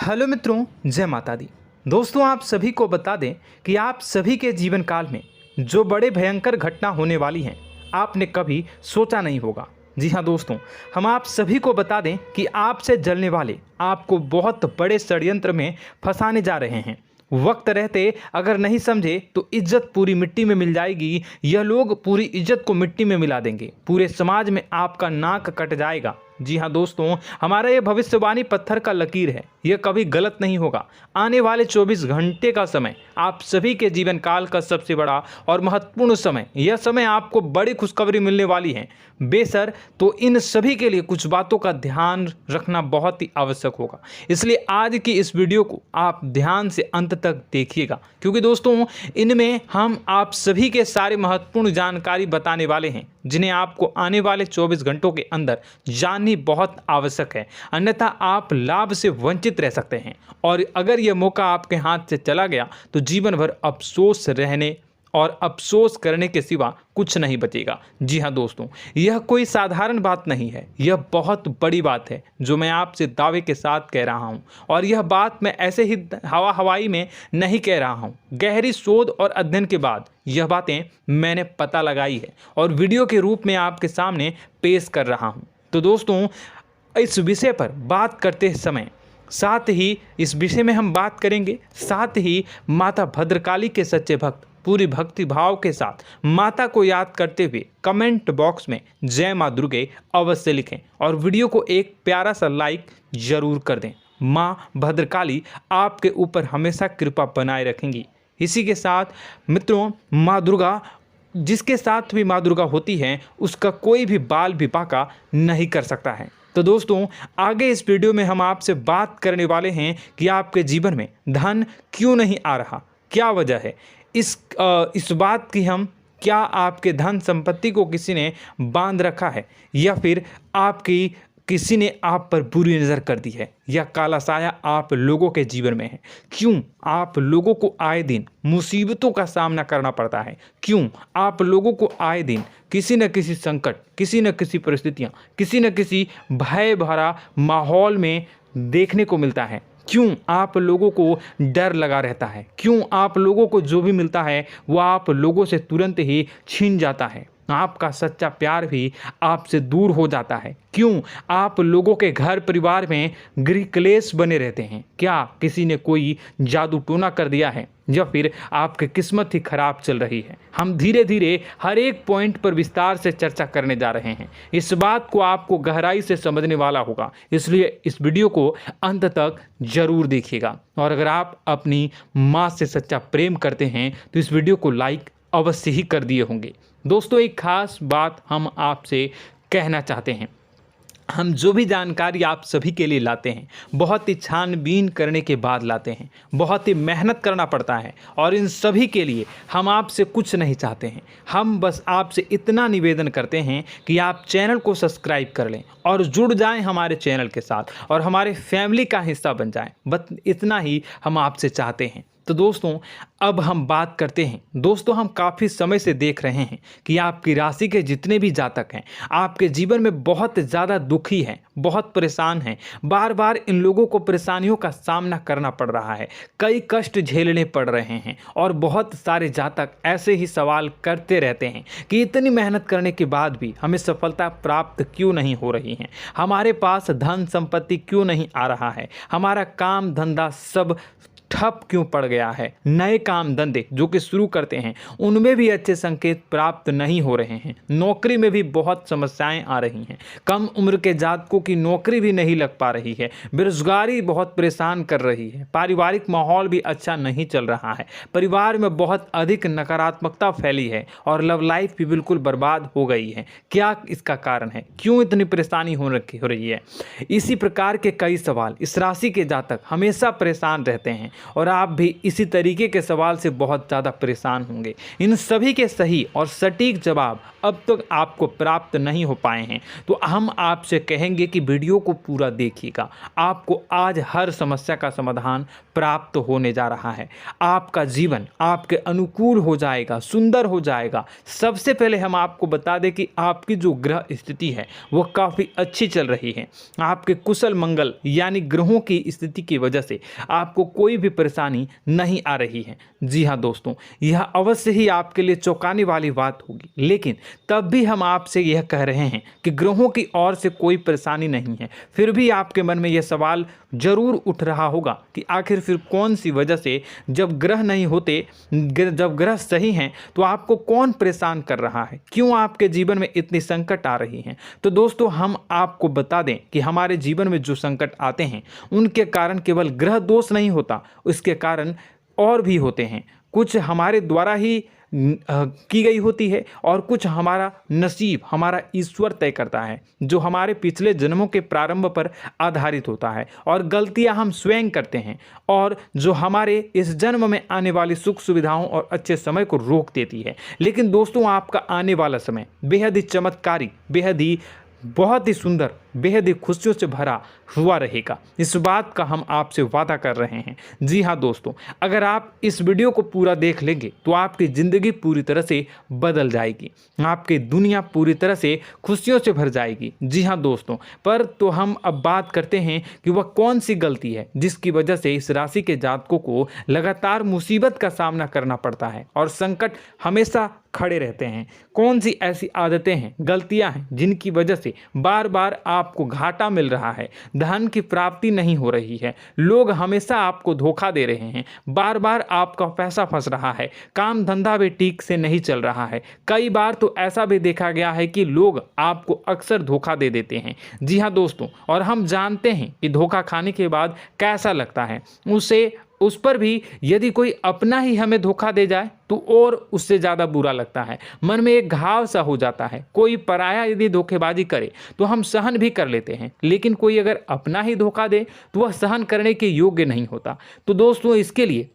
Hello मित्रों, जय माता दी। दोस्तों, आप सभी को बता दें कि आप सभी के जीवन काल में जो बड़े भयंकर घटना होने वाली हैं, आपने कभी सोचा नहीं होगा। जी हाँ दोस्तों, हम आप सभी को बता दें कि आपसे जलने वाले आपको बहुत बड़े षड्यंत्र में फंसाने जा रहे हैं। वक्त रहते अगर नहीं समझे तो इज्जत पूरी मिट्टी में मिल जाएगी। यह लोग पूरी इज्जत को मिट्टी में मिला देंगे। पूरे समाज में आपका नाक कट जाएगा। जी हाँ दोस्तों, हमारा ये भविष्यवाणी पत्थर का लकीर है, यह कभी गलत नहीं होगा। आने वाले 24 घंटे का समय आप सभी के जीवन काल का सबसे बड़ा और महत्वपूर्ण समय। यह समय आपको बड़ी खुशखबरी मिलने वाली है बेसर, तो इन सभी के लिए कुछ बातों का ध्यान रखना बहुत ही आवश्यक होगा। इसलिए आज की इस वीडियो को आप ध्यान से अंत तक देखिएगा, क्योंकि दोस्तों इनमें हम आप सभी के सारे महत्वपूर्ण जानकारी बताने वाले हैं, जिन्हें आपको आने वाले 24 घंटों के अंदर जाननी बहुत आवश्यक है। अन्यथा आप लाभ से वंचित रह सकते हैं, और अगर यह मौका आपके हाथ से चला गया तो जीवन भर अफसोस रहने और अफसोस करने के सिवा कुछ नहीं बचेगा। जी हाँ दोस्तों, यह कोई साधारण बात नहीं है, यह बहुत बड़ी बात है जो मैं आपसे दावे के साथ कह रहा हूँ। और यह बात मैं ऐसे ही हवाई में नहीं कह रहा हूँ। गहरी शोध और अध्ययन के बाद यह बातें मैंने पता लगाई है और वीडियो के रूप में आपके सामने पेश कर रहा हूँ। तो दोस्तों, इस विषय पर बात करते समय साथ ही इस विषय में हम बात करेंगे, साथ ही माता भद्रकाली के सच्चे भक्त पूरी भक्ति भाव के साथ माता को याद करते हुए कमेंट बॉक्स में जय माँ दुर्गे अवश्य लिखें और वीडियो को एक प्यारा सा लाइक जरूर कर दें। माँ भद्रकाली आपके ऊपर हमेशा कृपा बनाए रखेंगी। इसी के साथ मित्रों, माँ दुर्गा, जिसके साथ भी माँ दुर्गा होती हैं, उसका कोई भी बाल भी बांका नहीं कर सकता है। तो दोस्तों, आगे इस वीडियो में हम आपसे बात करने वाले हैं कि आपके जीवन में धन क्यों नहीं आ रहा, क्या वजह है इस बात की। हम क्या आपके धन संपत्ति को किसी ने बांध रखा है, या फिर आपकी किसी ने आप पर बुरी नज़र कर दी है, या काला साया आप लोगों के जीवन में है। क्यों आप लोगों को आए दिन मुसीबतों का सामना करना पड़ता है, क्यों आप लोगों को आए दिन किसी न किसी संकट, किसी न किसी परिस्थितियाँ, किसी न किसी भय भरा माहौल में देखने को मिलता है, क्यों आप लोगों को डर लगा रहता है, क्यों आप लोगों को जो भी मिलता है वो आप लोगों से तुरंत ही छीन जाता है, आपका सच्चा प्यार भी आपसे दूर हो जाता है, क्यों आप लोगों के घर परिवार में गृह क्लेश बने रहते हैं। क्या किसी ने कोई जादू टोना कर दिया है, या फिर आपकी किस्मत ही खराब चल रही है। हम धीरे धीरे हर एक पॉइंट पर विस्तार से चर्चा करने जा रहे हैं। इस बात को आपको गहराई से समझने वाला होगा, इसलिए इस वीडियो को अंत तक जरूर देखिएगा। और अगर आप अपनी माँ से सच्चा प्रेम करते हैं तो इस वीडियो को लाइक अवश्य ही कर दिए होंगे। दोस्तों, एक खास बात हम आपसे कहना चाहते हैं। हम जो भी जानकारी आप सभी के लिए लाते हैं, बहुत ही छानबीन करने के बाद लाते हैं, बहुत ही मेहनत करना पड़ता है, और इन सभी के लिए हम आपसे कुछ नहीं चाहते हैं। हम बस आपसे इतना निवेदन करते हैं कि आप चैनल को सब्सक्राइब कर लें और जुड़ जाएं हमारे चैनल के साथ और हमारे फैमिली का हिस्सा बन जाएं। बस इतना ही हम आपसे चाहते हैं। तो दोस्तों, अब हम बात करते हैं। दोस्तों, हम काफ़ी समय से देख रहे हैं कि आपकी राशि के जितने भी जातक हैं, आपके जीवन में बहुत ज़्यादा दुखी हैं, बहुत परेशान हैं। बार बार इन लोगों को परेशानियों का सामना करना पड़ रहा है, कई कष्ट झेलने पड़ रहे हैं, और बहुत सारे जातक ऐसे ही सवाल करते रहते हैं कि इतनी मेहनत करने के बाद भी हमें सफलता प्राप्त क्यों नहीं हो रही है, हमारे पास धन संपत्ति क्यों नहीं आ रहा है, हमारा काम धंधा सब ठप क्यों पड़ गया है, नए काम धंधे जो कि शुरू करते हैं उनमें भी अच्छे संकेत प्राप्त नहीं हो रहे हैं, नौकरी में भी बहुत समस्याएं आ रही हैं, कम उम्र के जातकों की नौकरी भी नहीं लग पा रही है, बेरोजगारी बहुत परेशान कर रही है, पारिवारिक माहौल भी अच्छा नहीं चल रहा है, परिवार में बहुत अधिक नकारात्मकता फैली है, और लव लाइफ भी बिल्कुल बर्बाद हो गई है। क्या इसका कारण है, क्यों इतनी परेशानी हो रही है? इसी प्रकार के कई सवाल इस राशि के जातक हमेशा परेशान रहते हैं, और आप भी इसी तरीके के सवाल से बहुत ज़्यादा परेशान होंगे। इन सभी के सही और सटीक जवाब अब तक आपको प्राप्त नहीं हो पाए हैं, तो हम आपसे कहेंगे कि वीडियो को पूरा देखिएगा। आपको आज हर समस्या का समाधान प्राप्त होने जा रहा है। आपका जीवन आपके अनुकूल हो जाएगा, सुंदर हो जाएगा। सबसे पहले हम आपको बता दें कि आपकी जो ग्रह स्थिति है वो काफ़ी अच्छी चल रही है। आपके कुशल मंगल यानी ग्रहों की स्थिति की वजह से आपको कोई भी परेशानी नहीं आ रही है। जी हाँ दोस्तों, यह अवश्य ही आपके लिए चौंकाने वाली बात होगी, लेकिन तब भी हम आपसे यह कह रहे हैं कि ग्रहों की ओर से कोई परेशानी नहीं है। फिर भी आपके मन में यह सवाल जरूर उठ रहा होगा कि आखिर फिर कौन सी वजह से, जब ग्रह नहीं होते, जब ग्रह सही हैं, तो आपको कौन परेशान कर रहा है, क्यों आपके जीवन में इतनी संकट आ रही हैं। तो दोस्तों, हम आपको बता दें कि हमारे जीवन में जो संकट आते हैं उनके कारण केवल ग्रह दोष नहीं होता, उसके कारण और भी होते हैं। कुछ हमारे द्वारा ही की गई होती है और कुछ हमारा नसीब, हमारा ईश्वर तय करता है, जो हमारे पिछले जन्मों के प्रारंभ पर आधारित होता है। और गलतियां हम स्वयं करते हैं और जो हमारे इस जन्म में आने वाली सुख सुविधाओं और अच्छे समय को रोक देती है। लेकिन दोस्तों, आपका आने वाला समय बेहद ही चमत्कारी, बेहद ही बहुत ही सुंदर, बेहद ही खुशियों से भरा हुआ रहेगा। इस बात का हम आपसे वादा कर रहे हैं। जी हाँ दोस्तों, अगर आप इस वीडियो को पूरा देख लेंगे तो आपकी ज़िंदगी पूरी तरह से बदल जाएगी, आपकी दुनिया पूरी तरह से खुशियों से भर जाएगी। जी हाँ दोस्तों, पर तो हम अब बात करते हैं कि वह कौन सी गलती है जिसकी वजह से इस राशि के जातकों को लगातार मुसीबत का सामना करना पड़ता है और संकट हमेशा खड़े रहते हैं। कौन सी ऐसी आदतें हैं, गलतियां हैं जिनकी वजह से बार बार आपको घाटा मिल रहा है, धन की प्राप्ति नहीं हो रही है, लोग हमेशा आपको धोखा दे रहे हैं, बार बार आपका पैसा फंस रहा है, काम धंधा भी ठीक से नहीं चल रहा है। कई बार तो ऐसा भी देखा गया है कि लोग आपको अक्सर धोखा दे देते हैं। जी हाँ दोस्तों, और हम जानते हैं कि धोखा खाने के बाद कैसा लगता है। उस पर भी यदि कोई अपना ही हमें धोखा दे जाए तो और उससे ज़्यादा बुरा लगता है, मन में एक घाव सा हो जाता है। कोई पराया यदि धोखेबाजी करे तो हम सहन भी कर लेते हैं, लेकिन कोई अगर अपना ही धोखा दे तो वह सहन करने के योग्य नहीं होता। तो दोस्तों, इसके लिए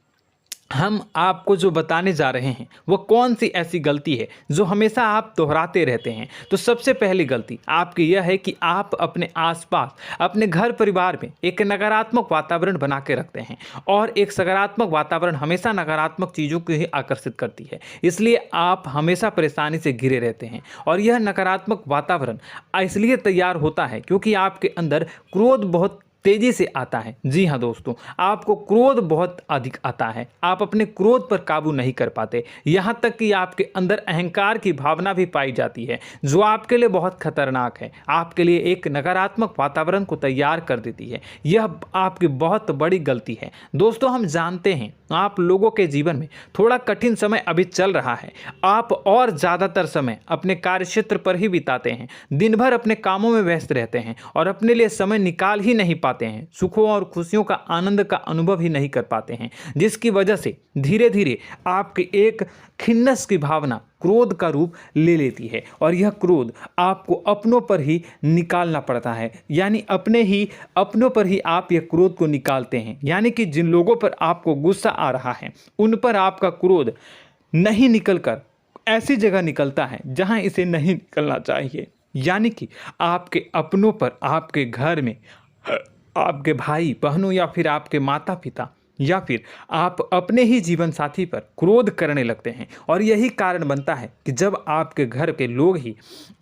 हम आपको जो बताने जा रहे हैं वो कौन सी ऐसी गलती है जो हमेशा आप दोहराते रहते हैं। तो सबसे पहली गलती आपकी यह है कि आप अपने आसपास, अपने घर परिवार में एक नकारात्मक वातावरण बना के रखते हैं, और एक सकारात्मक वातावरण हमेशा नकारात्मक चीज़ों को ही आकर्षित करती है। इसलिए आप हमेशा परेशानी से घिरे रहते हैं, और यह नकारात्मक वातावरण इसलिए तैयार होता है क्योंकि आपके अंदर क्रोध बहुत तेजी से आता है। जी हाँ दोस्तों, आपको क्रोध बहुत अधिक आता है, आप अपने क्रोध पर काबू नहीं कर पाते, यहाँ तक कि आपके अंदर अहंकार की भावना भी पाई जाती है, जो आपके लिए बहुत खतरनाक है, आपके लिए एक नकारात्मक वातावरण को तैयार कर देती है। यह आपकी बहुत बड़ी गलती है। दोस्तों, हम जानते हैं आप लोगों के जीवन में थोड़ा कठिन समय अभी चल रहा है। आप और ज़्यादातर समय अपने कार्यक्षेत्र पर ही बिताते हैं, दिन भर अपने कामों में व्यस्त रहते हैं और अपने लिए समय निकाल ही नहीं पाते हैं, सुखों और खुशियों का आनंद का अनुभव ही नहीं कर पाते हैं, जिसकी वजह से धीरे धीरे आपकी एक खिन्नस की भावना क्रोध का रूप ले लेती है, और यह क्रोध आपको अपनों पर ही निकालना पड़ता है। यानी अपनों पर ही आप यह क्रोध को निकालते हैं। यानी कि जिन लोगों पर आपको गुस्सा आ रहा है उन पर आपका क्रोध नहीं निकलकर ऐसी जगह निकलता है जहां इसे नहीं निकलना चाहिए। यानी कि आपके अपनों पर, आपके घर में, आपके भाई बहनों या फिर आपके माता पिता या फिर आप अपने ही जीवन साथी पर क्रोध करने लगते हैं, और यही कारण बनता है कि जब आपके घर के लोग ही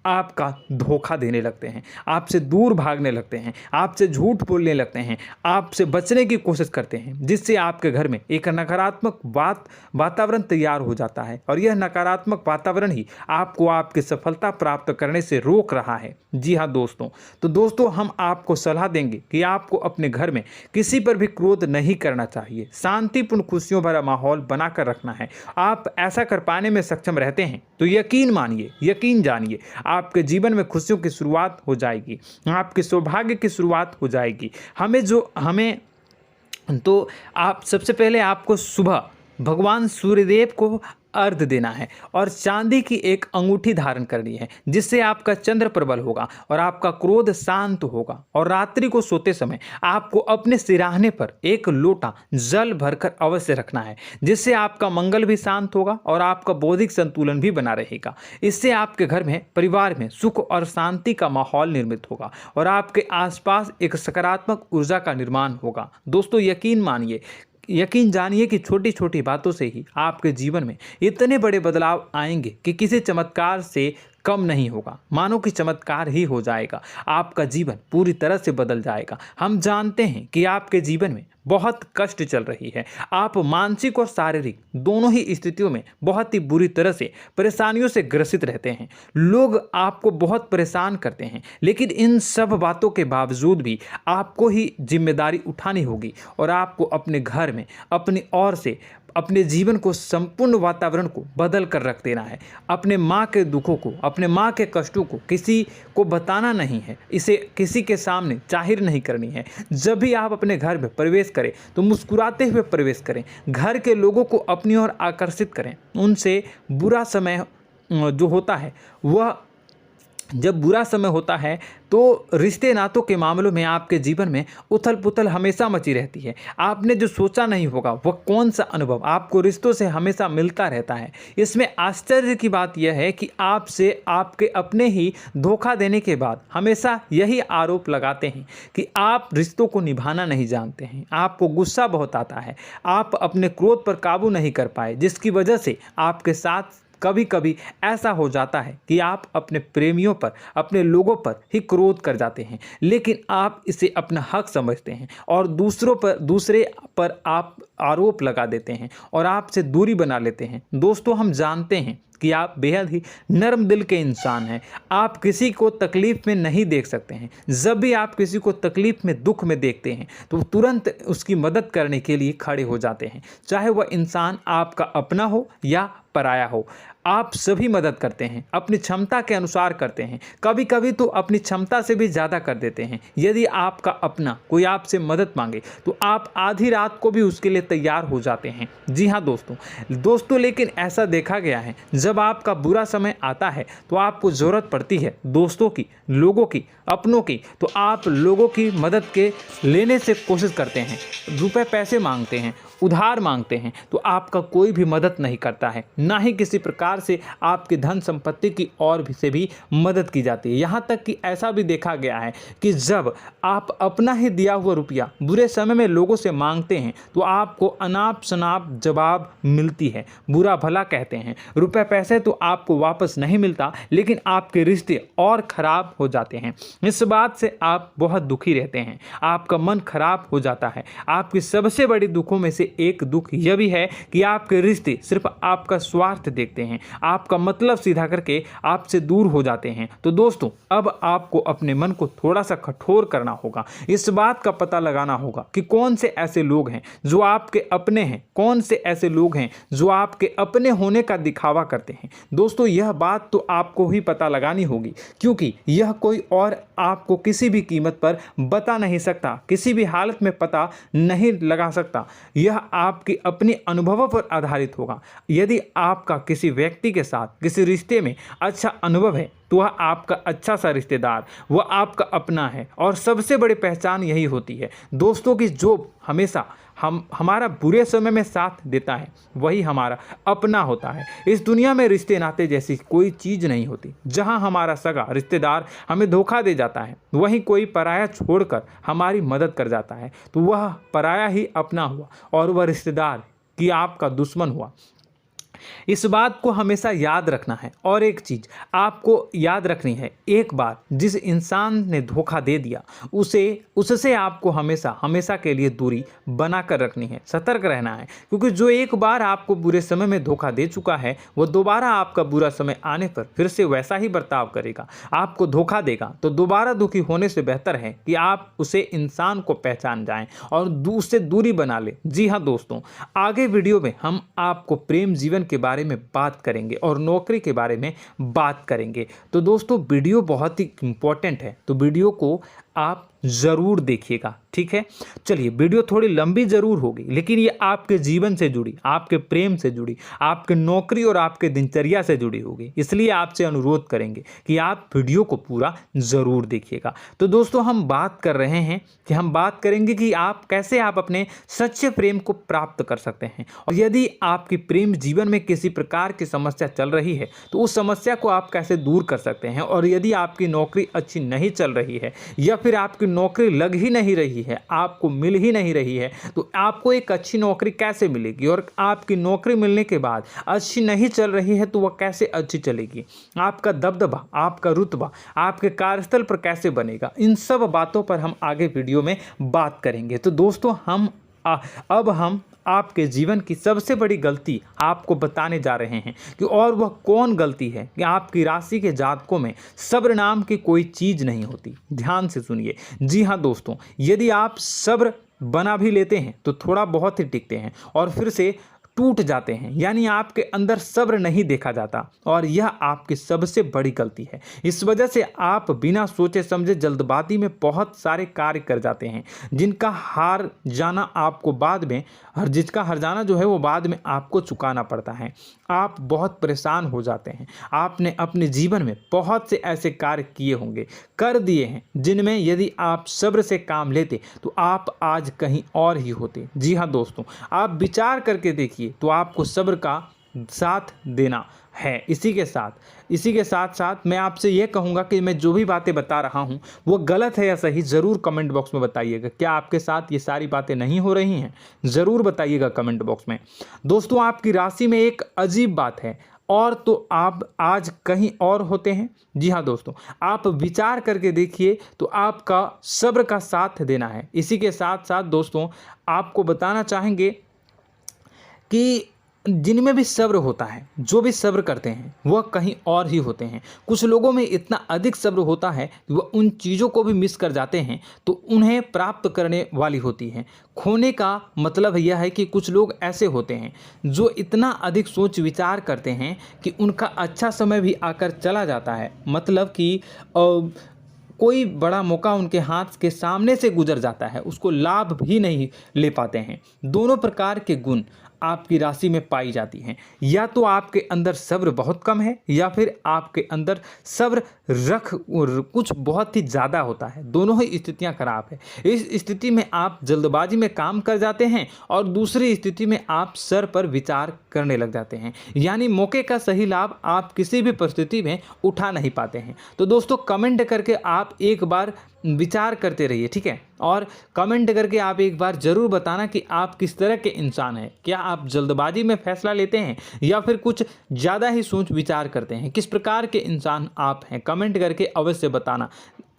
आपका धोखा देने लगते हैं, आपसे दूर भागने लगते हैं, आपसे झूठ बोलने लगते हैं, आपसे बचने की कोशिश करते हैं, जिससे आपके घर में एक नकारात्मक वातावरण तैयार हो जाता है, और यह नकारात्मक वातावरण ही आपको आपकी सफलता प्राप्त करने से रोक रहा है। जी हाँ दोस्तों, तो दोस्तों, हम आपको सलाह देंगे कि आपको अपने घर में किसी पर भी क्रोध नहीं करना चाहिए, शांतिपूर्ण खुशियों भरा माहौल बनाकर रखना है। आप ऐसा कर पाने में सक्षम रहते हैं तो यकीन मानिए, यकीन जानिए, आपके जीवन में खुशियों की शुरुआत हो जाएगी, आपके सौभाग्य की शुरुआत हो जाएगी। आप सबसे पहले आपको सुबह भगवान सूर्यदेव को अर्घ्य देना है और चांदी की एक अंगूठी धारण करनी है, जिससे आपका चंद्र प्रबल होगा और आपका क्रोध शांत होगा। और रात्रि को सोते समय आपको अपने सिरहाने पर एक लोटा जल भरकर अवश्य रखना है, जिससे आपका मंगल भी शांत होगा और आपका बौद्धिक संतुलन भी बना रहेगा। इससे आपके घर में, परिवार में सुख और शांति का माहौल निर्मित होगा और आपके आसपास एक सकारात्मक ऊर्जा का निर्माण होगा। दोस्तों, यकीन जानिए कि छोटी छोटी बातों से ही आपके जीवन में इतने बड़े बदलाव आएंगे कि किसी चमत्कार से कम नहीं होगा। मानो कि चमत्कार ही हो जाएगा, आपका जीवन पूरी तरह से बदल जाएगा। हम जानते हैं कि आपके जीवन में बहुत कष्ट चल रही है, आप मानसिक और शारीरिक दोनों ही स्थितियों में बहुत ही बुरी तरह से परेशानियों से ग्रसित रहते हैं। लोग आपको बहुत परेशान करते हैं, लेकिन इन सब बातों के बावजूद भी आपको ही जिम्मेदारी उठानी होगी और आपको अपने घर में अपनी ओर से अपने जीवन को, संपूर्ण वातावरण को बदल कर रख देना है। अपने माँ के दुखों को, अपने माँ के कष्टों को किसी को बताना नहीं है, इसे किसी के सामने जाहिर नहीं करनी है। जब भी आप अपने घर में प्रवेश करें तो मुस्कुराते हुए प्रवेश करें, घर के लोगों को अपनी ओर आकर्षित करें। उनसे बुरा समय जो होता है वह जब बुरा समय होता है तो रिश्ते नातों के मामलों में आपके जीवन में उथल पुथल हमेशा मची रहती है। आपने जो सोचा नहीं होगा वह कौन सा अनुभव आपको रिश्तों से हमेशा मिलता रहता है। इसमें आश्चर्य की बात यह है कि आपसे आपके अपने ही धोखा देने के बाद हमेशा यही आरोप लगाते हैं कि आप रिश्तों को निभाना नहीं जानते हैं, आपको गुस्सा बहुत आता है, आप अपने क्रोध पर काबू नहीं कर पाए, जिसकी वजह से आपके साथ कभी कभी ऐसा हो जाता है कि आप अपने प्रेमियों पर, अपने लोगों पर ही क्रोध कर जाते हैं, लेकिन आप इसे अपना हक समझते हैं और दूसरे पर आप आरोप लगा देते हैं और आपसे दूरी बना लेते हैं। दोस्तों, हम जानते हैं कि आप बेहद ही नर्म दिल के इंसान हैं। आप किसी को तकलीफ में नहीं देख सकते हैं। जब भी आप किसी को तकलीफ में, दुख में देखते हैं तो तुरंत उसकी मदद करने के लिए खड़े हो जाते हैं, चाहे वह इंसान आपका अपना हो या पराया हो। आप सभी मदद करते हैं, अपनी क्षमता के अनुसार करते हैं, कभी कभी तो अपनी क्षमता से भी ज़्यादा कर देते हैं। यदि आपका अपना कोई आपसे मदद मांगे तो आप आधी रात को भी उसके लिए तैयार हो जाते हैं। जी हाँ दोस्तों, लेकिन ऐसा देखा गया है, जब आपका बुरा समय आता है तो आपको ज़रूरत पड़ती है दोस्तों की, लोगों की, अपनों की, तो आप लोगों की मदद के लेने से कोशिश करते हैं, रुपए पैसे मांगते हैं, उधार मांगते हैं, तो आपका कोई भी मदद नहीं करता है, ना ही किसी प्रकार से आपकी धन संपत्ति की ओर से भी मदद की जाती है। यहाँ तक कि ऐसा भी देखा गया है कि जब आप अपना ही दिया हुआ रुपया बुरे समय में लोगों से मांगते हैं तो आपको अनाप शनाप जवाब मिलती है, बुरा भला कहते हैं। रुपए पैसे तो आपको वापस नहीं मिलता, लेकिन आपके रिश्ते और खराब हो जाते हैं। इस बात से आप बहुत दुखी रहते हैं, आपका मन खराब हो जाता है। आपकी सबसे बड़ी दुखों में से एक दुख यह भी है कि आपके रिश्ते सिर्फ आपका स्वार्थ देखते हैं, आपका मतलब सीधा करके आपसे दूर हो जाते हैं। तो दोस्तों, अब आपको अपने मन को थोड़ा सा कठोर करना होगा, इस बात का पता लगाना होगा कि कौन से ऐसे लोग हैं जो आपके अपने हैं, कौन से ऐसे लोग हैं जो आपके अपने होने का दिखावा करते हैं। दोस्तों, यह बात तो आपको ही पता लगानी होगी, क्योंकि यह कोई और आपको किसी भी कीमत पर बता नहीं सकता, किसी भी हालत में पता नहीं लगा सकता। यह आपके अपने अनुभवों पर आधारित होगा। यदि आपका किसी व्यक्ति के साथ किसी रिश्ते में अच्छा अनुभव है तो वह आपका अच्छा सा रिश्तेदार, वह आपका अपना है। और सबसे बड़ी पहचान यही होती है दोस्तों की जो हमेशा हमारा बुरे समय में साथ देता है वही हमारा अपना होता है। इस दुनिया में रिश्ते नाते जैसी कोई चीज़ नहीं होती। जहां हमारा सगा रिश्तेदार हमें धोखा दे जाता है, वहीं कोई पराया छोड़कर हमारी मदद कर जाता है, तो वह पराया ही अपना हुआ और वह रिश्तेदार की आपका दुश्मन हुआ। इस बात को हमेशा याद रखना है। और एक चीज़ आपको याद रखनी है, एक बार जिस इंसान ने धोखा दे दिया उससे आपको हमेशा के लिए दूरी बना कर रखनी है, सतर्क रहना है। क्योंकि जो एक बार आपको बुरे समय में धोखा दे चुका है वो दोबारा आपका बुरा समय आने पर फिर से वैसा ही बर्ताव करेगा, आपको धोखा देगा। तो दोबारा दुखी होने से बेहतर है कि आप उसे इंसान को पहचान जाएं और उससे दूरी बना लें। जी हाँ दोस्तों, आगे वीडियो में हम आपको प्रेम जीवन के बारे में बात करेंगे और नौकरी के बारे में बात करेंगे। तो दोस्तों, वीडियो बहुत ही इम्पोर्टेंट है, तो वीडियो को आप ज़रूर देखिएगा, ठीक है। चलिए, वीडियो थोड़ी लंबी ज़रूर होगी, लेकिन ये आपके जीवन से जुड़ी, आपके प्रेम से जुड़ी, आपके नौकरी और आपके दिनचर्या से जुड़ी होगी, इसलिए आपसे अनुरोध करेंगे कि आप वीडियो को पूरा ज़रूर देखिएगा। तो दोस्तों, हम बात कर रहे हैं कि हम बात करेंगे कि आप कैसे आप अपने सच्चे प्रेम को प्राप्त कर सकते हैं, और यदि आपकी प्रेम जीवन में किसी प्रकार की समस्या चल रही है तो उस समस्या को आप कैसे दूर कर सकते हैं, और यदि आपकी नौकरी अच्छी नहीं चल रही है या फिर आपकी नौकरी लग ही नहीं रही है, आपको मिल ही नहीं रही है, तो आपको एक अच्छी नौकरी कैसे मिलेगी, और आपकी नौकरी मिलने के बाद अच्छी नहीं चल रही है तो वह कैसे अच्छी चलेगी, आपका दबदबा, आपका रुतबा आपके कार्यस्थल पर कैसे बनेगा, इन सब बातों पर हम आगे वीडियो में बात करेंगे। तो दोस्तों, अब हम आपके जीवन की सबसे बड़ी गलती आपको बताने जा रहे हैं कि और वह कौन गलती है कि आपकी राशि के जातकों में सब्र नाम की कोई चीज़ नहीं होती। ध्यान से सुनिए। जी हाँ दोस्तों, यदि आप सब्र बना भी लेते हैं तो थोड़ा बहुत ही टिकते हैं और फिर से टूट जाते हैं, यानी आपके अंदर सब्र नहीं देखा जाता, और यह आपकी सबसे बड़ी गलती है। इस वजह से आप बिना सोचे समझे जल्दबाजी में बहुत सारे कार्य कर जाते हैं, जिनका हार जाना आपको बाद में जिसका हर जाना जो है वो बाद में आपको चुकाना पड़ता है। आप बहुत परेशान हो जाते हैं। आपने अपने जीवन में बहुत से ऐसे कार्य किए होंगे, कर दिए हैं, जिनमें यदि आप सब्र से काम लेते तो आप आज कहीं और ही होते। जी हाँ दोस्तों, आप विचार करके देखिए तो आपको सब्र का साथ देना है। इसी के साथ साथ मैं आपसे ये कहूँगा कि मैं जो भी बातें बता रहा हूँ वो गलत है या सही, ज़रूर कमेंट बॉक्स में बताइएगा। क्या आपके साथ ये सारी बातें नहीं हो रही हैं? ज़रूर बताइएगा कमेंट बॉक्स में। दोस्तों, आपकी राशि में एक अजीब बात है, और तो आप आज कहीं और होते हैं। जी हाँ दोस्तों, आप विचार करके देखिए तो आपका सब्र का साथ देना है। इसी के साथ साथ दोस्तों, आपको बताना चाहेंगे कि जिनमें भी सब्र होता है, जो भी सब्र करते हैं वह कहीं और ही होते हैं। कुछ लोगों में इतना अधिक सब्र होता है कि वह उन चीज़ों को भी मिस कर जाते हैं तो उन्हें प्राप्त करने वाली होती हैं। खोने का मतलब यह है कि कुछ लोग ऐसे होते हैं जो इतना अधिक सोच विचार करते हैं कि उनका अच्छा समय भी आकर चला जाता है, मतलब कि कोई बड़ा मौका उनके हाथ के सामने से गुजर जाता है, उसको लाभ भी नहीं ले पाते हैं। दोनों प्रकार के गुण आपकी राशि में पाई जाती हैं। या तो आपके अंदर सब्र बहुत कम है या फिर आपके अंदर सब्र कुछ बहुत ही ज़्यादा होता है। दोनों ही स्थितियां खराब है। इस स्थिति में आप जल्दबाजी में काम कर जाते हैं और दूसरी स्थिति में आप सर पर विचार करने लग जाते हैं, यानी मौके का सही लाभ आप किसी भी परिस्थिति में उठा नहीं पाते हैं। तो दोस्तों, कमेंट करके आप एक बार विचार करते रहिए, ठीक है, और कमेंट करके आप एक बार ज़रूर बताना कि आप किस तरह के इंसान हैं। क्या आप जल्दबाजी में फैसला लेते हैं या फिर कुछ ज़्यादा ही सोच विचार करते हैं? किस प्रकार के इंसान आप हैं? कमेंट करके अवश्य बताना।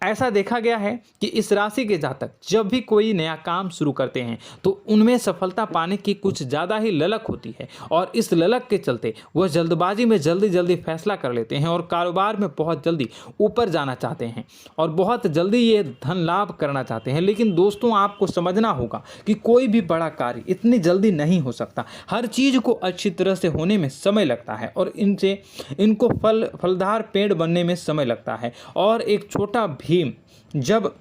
ऐसा देखा गया है कि इस राशि के जातक जब भी कोई नया काम शुरू करते हैं तो उनमें सफलता पाने की कुछ ज़्यादा ही ललक होती है, और इस ललक के चलते वह जल्दबाजी में जल्दी फैसला कर लेते हैं और कारोबार में बहुत जल्दी ऊपर जाना चाहते हैं और बहुत जल्दी ये धन लाभ करना चाहते हैं। लेकिन दोस्तों, आपको समझना होगा कि कोई भी बड़ा कार्य इतनी जल्दी नहीं हो सकता। हर चीज़ को अच्छी तरह से होने में समय लगता है और इनको फलदार पेड़ बनने में समय लगता है। और एक छोटा भीम जब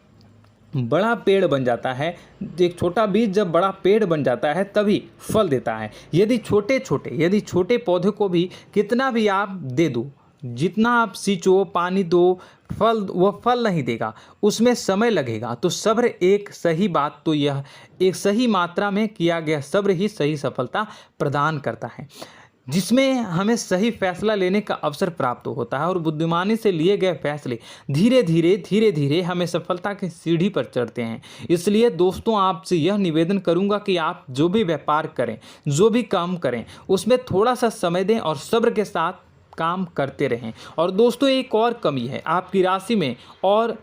बड़ा पेड़ बन जाता है, एक छोटा बीज जब बड़ा पेड़ बन जाता है तभी फल देता है। यदि छोटे पौधे को भी कितना भी आप दे दो, जितना आप सींचो, पानी दो, वह फल नहीं देगा, उसमें समय लगेगा। तो सब्र एक सही बात, तो यह एक सही मात्रा में किया गया सब्र ही सही सफलता प्रदान करता है, जिसमें हमें सही फैसला लेने का अवसर प्राप्त होता है और बुद्धिमानी से लिए गए फैसले धीरे धीरे हमें सफलता की सीढ़ी पर चढ़ते हैं। इसलिए दोस्तों, आपसे यह निवेदन करूंगा कि आप जो भी व्यापार करें, जो भी काम करें, उसमें थोड़ा सा समय दें और सब्र के साथ काम करते रहें। और दोस्तों, एक और कमी है आपकी राशि में, और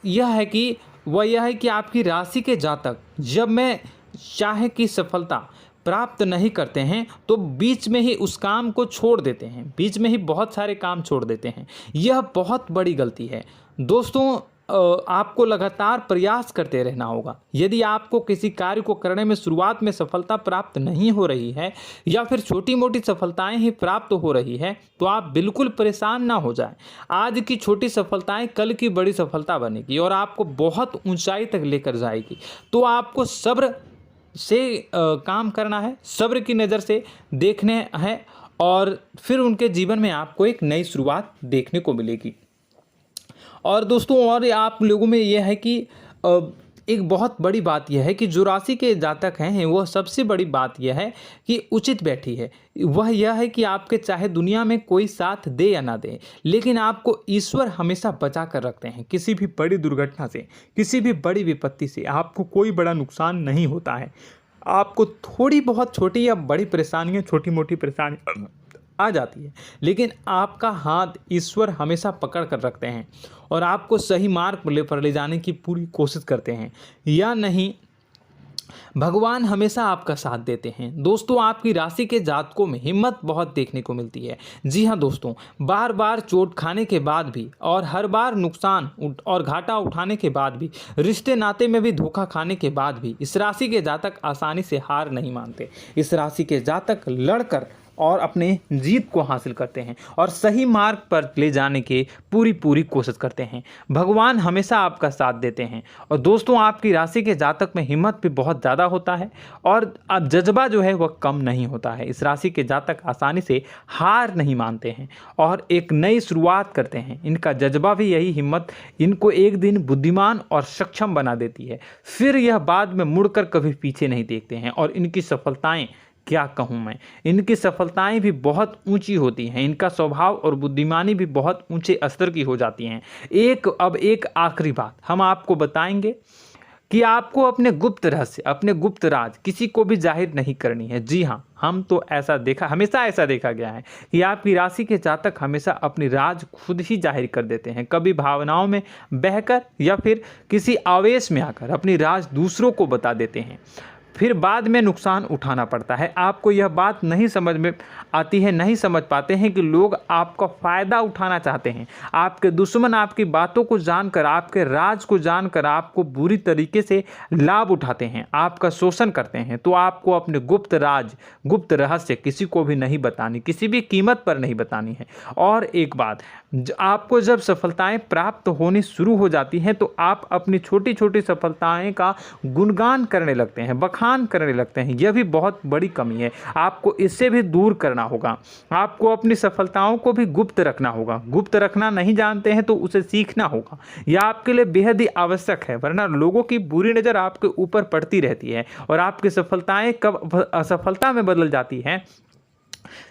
यह है कि आपकी राशि के जातक जब मैं चाहे कि सफलता प्राप्त नहीं करते हैं तो बीच में ही उस काम को छोड़ देते हैं, बीच में ही बहुत सारे काम छोड़ देते हैं। यह बहुत बड़ी गलती है दोस्तों। आपको लगातार प्रयास करते रहना होगा। यदि आपको किसी कार्य को करने में शुरुआत में सफलता प्राप्त नहीं हो रही है या फिर छोटी मोटी सफलताएं ही प्राप्त हो रही है तो आप बिल्कुल परेशान ना हो जाएं। आज की छोटी सफलताएं कल की बड़ी सफलता बनेगी और आपको बहुत ऊंचाई तक लेकर जाएगी। तो आपको सब्र से काम करना है, सब्र की नज़र से देखने हैं और फिर उनके जीवन में आपको एक नई शुरुआत देखने को मिलेगी। और दोस्तों और आप लोगों में यह है कि एक बहुत बड़ी बात यह है कि जो राशि के जातक हैं वह सबसे बड़ी बात यह है कि उचित बैठी है। वह यह है कि आपके चाहे दुनिया में कोई साथ दे या ना दे, लेकिन आपको ईश्वर हमेशा बचा कर रखते हैं। किसी भी बड़ी दुर्घटना से, किसी भी बड़ी विपत्ति से आपको कोई बड़ा नुकसान नहीं होता है। आपको थोड़ी बहुत छोटी या बड़ी परेशानियाँ, छोटी मोटी परेशानी आ जाती है, लेकिन आपका हाथ ईश्वर हमेशा पकड़ कर रखते हैं और आपको सही मार्ग पर ले जाने की पूरी कोशिश करते हैं। या नहीं, भगवान हमेशा आपका साथ देते हैं। दोस्तों आपकी राशि के जातकों में हिम्मत बहुत देखने को मिलती है। जी हाँ दोस्तों, बार बार चोट खाने के बाद भी और हर बार नुकसान और घाटा उठाने के बाद भी, रिश्ते नाते में भी धोखा खाने के बाद भी इस राशि के जातक आसानी से हार नहीं मानते। इस राशि के जातक लड़कर और अपने जीत को हासिल करते हैं और सही मार्ग पर ले जाने की पूरी कोशिश करते हैं। भगवान हमेशा आपका साथ देते हैं। और दोस्तों आपकी राशि के जातक में हिम्मत भी बहुत ज़्यादा होता है और अब जज्बा जो है वह कम नहीं होता है। इस राशि के जातक आसानी से हार नहीं मानते हैं और एक नई शुरुआत करते हैं। इनका जज्बा भी, यही हिम्मत इनको एक दिन बुद्धिमान और सक्षम बना देती है। फिर यह बाद में मुड़कर कभी पीछे नहीं देखते हैं और इनकी सफलताएं, क्या कहूँ मैं, इनकी सफलताएं भी बहुत ऊंची होती हैं। इनका स्वभाव और बुद्धिमानी भी बहुत ऊंचे स्तर की हो जाती हैं। अब एक आखिरी बात हम आपको बताएंगे कि आपको अपने गुप्त रहस्य, अपने गुप्त राज किसी को भी जाहिर नहीं करनी है। जी हाँ, हमेशा ऐसा देखा गया है कि आपकी राशि के जातक हमेशा अपनी राज खुद ही जाहिर कर देते हैं। कभी भावनाओं में बहकर या फिर किसी आवेश में आकर अपनी राज दूसरों को बता देते हैं, फिर बाद में नुकसान उठाना पड़ता है। आपको यह बात नहीं समझ में आती है, नहीं समझ पाते हैं कि लोग आपका फ़ायदा उठाना चाहते हैं। आपके दुश्मन आपकी बातों को जानकर, आपके राज को जानकर आपको बुरी तरीके से लाभ उठाते हैं, आपका शोषण करते हैं। तो आपको अपने गुप्त राज, गुप्त रहस्य किसी को भी नहीं बतानी, किसी भी कीमत पर नहीं बतानी है। और एक बात, आपको जब सफलताएं प्राप्त होनी शुरू हो जाती हैं तो आप अपनी छोटी छोटी सफलताएं का गुणगान करने लगते हैं, बखान करने लगते हैं। यह भी बहुत बड़ी कमी है, आपको इससे भी दूर करना होगा। आपको अपनी सफलताओं को भी गुप्त रखना होगा। गुप्त रखना नहीं जानते हैं तो उसे सीखना होगा। यह आपके लिए बेहद ही आवश्यक है, वरना लोगों की बुरी नज़र आपके ऊपर पड़ती रहती है और आपकी सफलताएं कब असफलता में बदल जाती हैं,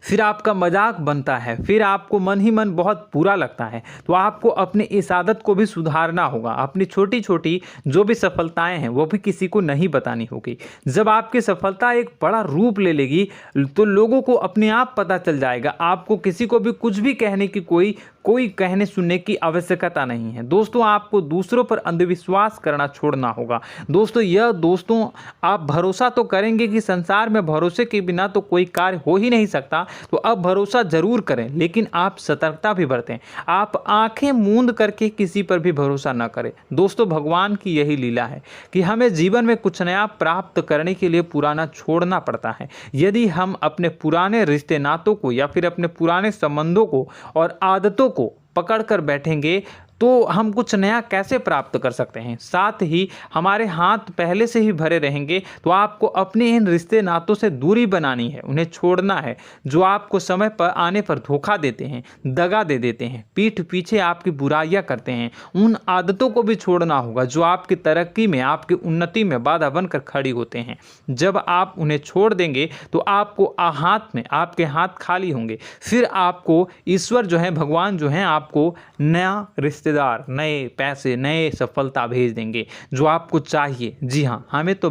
फिर आपका मजाक बनता है, फिर आपको मन ही मन बहुत बुरा लगता है। तो आपको अपनी इस आदत को भी सुधारना होगा। अपनी छोटी छोटी जो भी सफलताएं हैं वो भी किसी को नहीं बतानी होगी। जब आपकी सफलता एक बड़ा रूप ले लेगी तो लोगों को अपने आप पता चल जाएगा। आपको किसी को भी कुछ भी कहने की कोई कहने सुनने की आवश्यकता नहीं है। दोस्तों आपको दूसरों पर अंधविश्वास करना छोड़ना होगा। दोस्तों आप भरोसा तो करेंगे कि संसार में भरोसे के बिना तो कोई कार्य हो ही नहीं सकता, तो अब भरोसा जरूर करें, लेकिन आप सतर्कता भी बरतें। आप आंखें मूंद करके किसी पर भी भरोसा न करें। दोस्तों भगवान की यही लीला है कि हमें जीवन में कुछ नया प्राप्त करने के लिए पुराना छोड़ना पड़ता है। यदि हम अपने पुराने रिश्ते नातों को या फिर अपने पुराने संबंधों को और आदतों को पकड़ कर बैठेंगे तो हम कुछ नया कैसे प्राप्त कर सकते हैं। साथ ही हमारे हाथ पहले से ही भरे रहेंगे। तो आपको अपने इन रिश्ते नातों से दूरी बनानी है, उन्हें छोड़ना है। जो आपको समय पर आने पर धोखा देते हैं, दगा दे देते हैं, पीठ पीछे आपकी बुराइयां करते हैं, उन आदतों को भी छोड़ना होगा जो आपकी तरक्की में, आपकी उन्नति में बाधा बनकर खड़ी होते हैं। जब आप उन्हें छोड़ देंगे तो आपको आपके हाथ खाली होंगे। फिर आपको ईश्वर जो है, भगवान जो है, आपको नया रिश्तेदार, नए पैसे, नए सफलता भेज देंगे जो आपको चाहिए। जी हाँ, हमेशा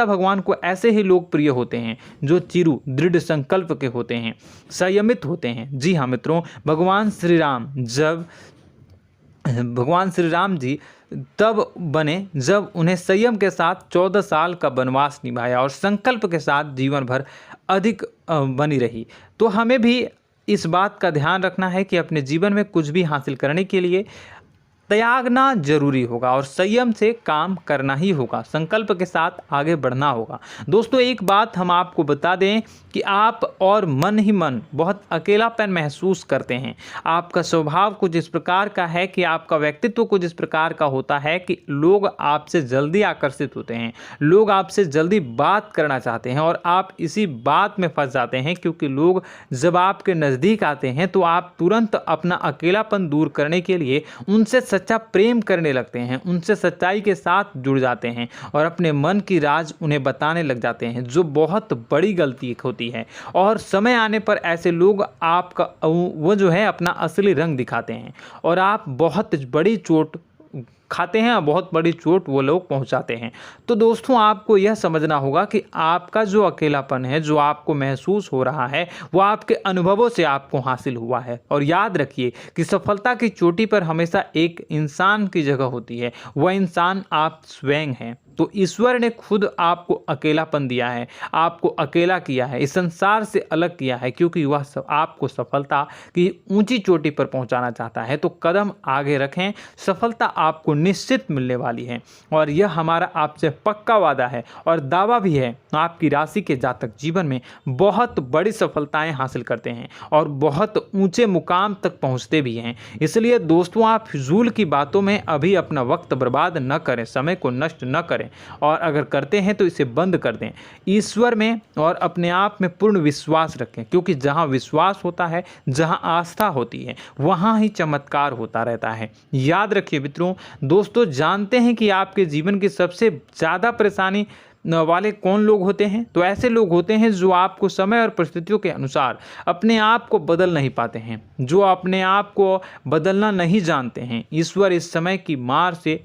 भगवान को ऐसे ही लोग प्रिय होते हैं जो चिरु दृढ़ संकल्प के होते हैं, संयमित होते हैं। जी हाँ मित्रों, भगवान श्री राम जी तब बने जब उन्हें संयम के साथ 14 साल का वनवास निभाया और संकल्प के साथ जीवन भर अधिक बनी रही। तो हमें भी इस बात का ध्यान रखना है कि अपने जीवन में कुछ भी हासिल करने के लिए त्यागना जरूरी होगा और संयम से काम करना ही होगा, संकल्प के साथ आगे बढ़ना होगा। दोस्तों एक बात हम आपको बता दें कि आप और मन ही मन बहुत अकेलापन महसूस करते हैं। आपका स्वभाव कुछ इस प्रकार का है कि आपका व्यक्तित्व कुछ इस प्रकार का होता है कि लोग आपसे जल्दी आकर्षित होते हैं, लोग आपसे जल्दी बात करना चाहते हैं और आप इसी बात में फंस जाते हैं, क्योंकि लोग जब आपके नज़दीक आते हैं तो आप तुरंत अपना अकेलापन दूर करने के लिए उनसे सच्चा प्रेम करने लगते हैं, उनसे सच्चाई के साथ जुड़ जाते हैं और अपने मन की राज उन्हें बताने लग जाते हैं, जो बहुत बड़ी गलती होती है। और समय आने पर ऐसे लोग आपका वो जो है अपना असली रंग दिखाते हैं और आप बहुत बड़ी चोट खाते हैं, बहुत बड़ी चोट वो लोग पहुंचाते हैं। तो दोस्तों आपको यह समझना होगा कि आपका जो अकेलापन है, जो आपको महसूस हो रहा है, वो आपके अनुभवों से आपको हासिल हुआ है। और याद रखिए कि सफलता की चोटी पर हमेशा एक इंसान की जगह होती है, वह इंसान आप स्वयं हैं। तो ईश्वर ने खुद आपको अकेलापन दिया है, आपको अकेला किया है, इस संसार से अलग किया है, क्योंकि वह आपको सफलता की ऊंची चोटी पर पहुंचाना चाहता है। तो कदम आगे रखें, सफलता आपको निश्चित मिलने वाली है और यह हमारा आपसे पक्का वादा है और दावा भी है। आपकी राशि के जातक जीवन में बहुत बड़ी सफलताएं हासिल करते हैं और बहुत ऊंचे मुकाम तक पहुंचते भी हैं। इसलिए दोस्तों आप फिजूल की बातों में अभी अपना वक्त बर्बाद न करें, समय को नष्ट न करें और अगर करते हैं तो इसे बंद कर दें। ईश्वर में और अपने आप में पूर्ण विश्वास रखें, क्योंकि जहां विश्वास होता है, जहां आस्था होती है, वहां ही चमत्कार होता रहता है। याद रखिए मित्रों, दोस्तों जानते हैं कि आपके जीवन की सबसे ज़्यादा परेशानी वाले कौन लोग होते हैं? तो ऐसे लोग होते हैं जो आपको समय और परिस्थितियों के अनुसार अपने आप को बदल नहीं पाते हैं, जो अपने आप को बदलना नहीं जानते हैं। ईश्वर इस समय की मार से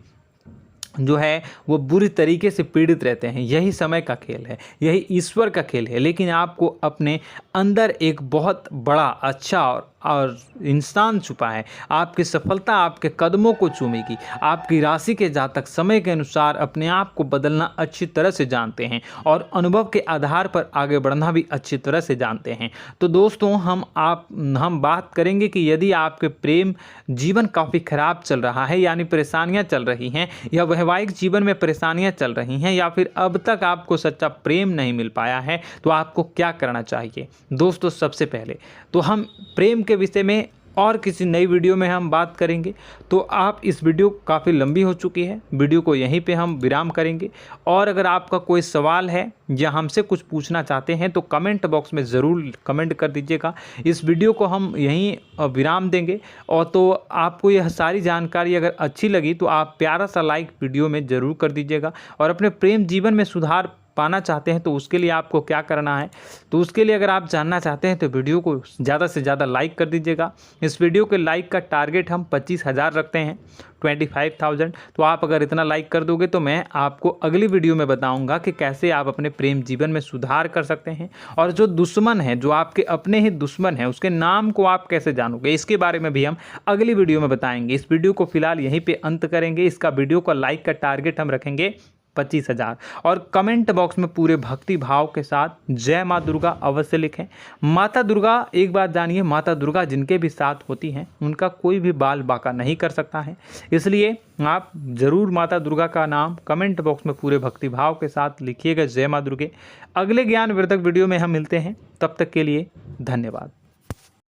जो है वो बुरी तरीके से पीड़ित रहते हैं। यही समय का खेल है, यही ईश्वर का खेल है। लेकिन आपको अपने अंदर एक बहुत बड़ा अच्छा और इंसान छुपा है। आपकी सफलता आपके कदमों को चूमेगी। आपकी राशि के जातक समय के अनुसार अपने आप को बदलना अच्छी तरह से जानते हैं और अनुभव के आधार पर आगे बढ़ना भी अच्छी तरह से जानते हैं। तो दोस्तों हम बात करेंगे कि यदि आपके प्रेम जीवन काफ़ी खराब चल रहा है, यानी परेशानियां चल रही हैं, या वैवाहिक जीवन में परेशानियां चल रही हैं, या फिर अब तक आपको सच्चा प्रेम नहीं मिल पाया है, तो आपको क्या करना चाहिए। दोस्तों सबसे पहले तो हम प्रेम के विषय में और किसी नई वीडियो में हम बात करेंगे। तो आप इस वीडियो काफ़ी लंबी हो चुकी है, वीडियो को यहीं पे हम विराम करेंगे। और अगर आपका कोई सवाल है या हमसे कुछ पूछना चाहते हैं तो कमेंट बॉक्स में ज़रूर कमेंट कर दीजिएगा। इस वीडियो को हम यहीं विराम देंगे। और तो आपको यह सारी जानकारी अगर अच्छी लगी तो आप प्यारा सा लाइक वीडियो में ज़रूर कर दीजिएगा। और अपने प्रेम जीवन में सुधार पाना चाहते हैं तो उसके लिए आपको क्या करना है, तो उसके लिए अगर आप जानना चाहते हैं तो वीडियो को ज़्यादा से ज़्यादा लाइक कर दीजिएगा। इस वीडियो के लाइक का टारगेट हम 25,000 रखते हैं, 25,000। तो आप अगर इतना लाइक कर दोगे तो मैं आपको अगली वीडियो में बताऊंगा कि कैसे आप अपने प्रेम जीवन में सुधार कर सकते हैं। और जो दुश्मन है, जो आपके अपने ही दुश्मन है, उसके नाम को आप कैसे जानोगे, इसके बारे में भी हम अगली वीडियो में बताएंगे। इस वीडियो को फिलहाल यहीं पर अंत करेंगे। इसका वीडियो का लाइक का टारगेट हम रखेंगे 25,000। और कमेंट बॉक्स में पूरे भक्ति भाव के साथ जय माँ दुर्गा अवश्य लिखें। माता दुर्गा, एक बात जानिए, माता दुर्गा जिनके भी साथ होती हैं उनका कोई भी बाल बाका नहीं कर सकता है। इसलिए आप ज़रूर माता दुर्गा का नाम कमेंट बॉक्स में पूरे भक्ति भाव के साथ लिखिएगा, जय माँ दुर्गे। अगले ज्ञानवर्धक वीडियो में हम मिलते हैं, तब तक के लिए धन्यवाद।